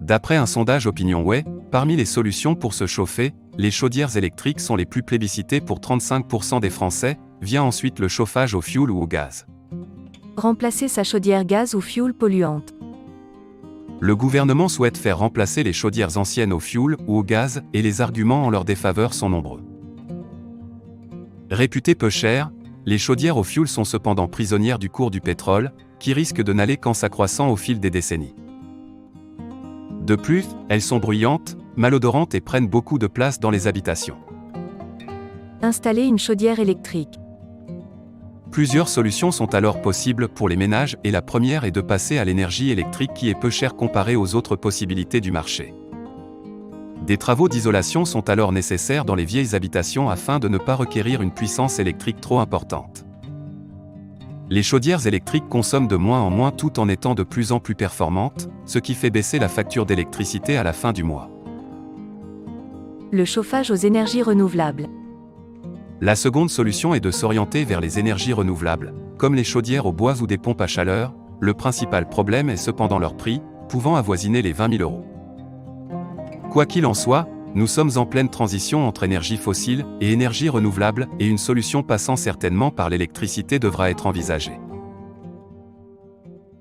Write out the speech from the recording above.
D'après un sondage OpinionWay, parmi les solutions pour se chauffer, les chaudières électriques sont les plus plébiscitées pour 35% des Français, vient ensuite le chauffage au fioul ou au gaz. Remplacer sa chaudière gaz ou fioul polluante. Le gouvernement souhaite faire remplacer les chaudières anciennes au fioul ou au gaz, et les arguments en leur défaveur sont nombreux. Réputées peu chères, les chaudières au fioul sont cependant prisonnières du cours du pétrole, qui risque de n'aller qu'en s'accroissant au fil des décennies. De plus, elles sont bruyantes, malodorantes et prennent beaucoup de place dans les habitations. Installer une chaudière électrique. Plusieurs solutions sont alors possibles pour les ménages et la première est de passer à l'énergie électrique qui est peu chère comparée aux autres possibilités du marché. Des travaux d'isolation sont alors nécessaires dans les vieilles habitations afin de ne pas requérir une puissance électrique trop importante. Les chaudières électriques consomment de moins en moins tout en étant de plus en plus performantes, ce qui fait baisser la facture d'électricité à la fin du mois. Le chauffage aux énergies renouvelables. La seconde solution est de s'orienter vers les énergies renouvelables, comme les chaudières au bois ou des pompes à chaleur. Le principal problème est cependant leur prix, pouvant avoisiner les 20 000 €. Quoi qu'il en soit, nous sommes en pleine transition entre énergie fossile et énergie renouvelable et une solution passant certainement par l'électricité devra être envisagée.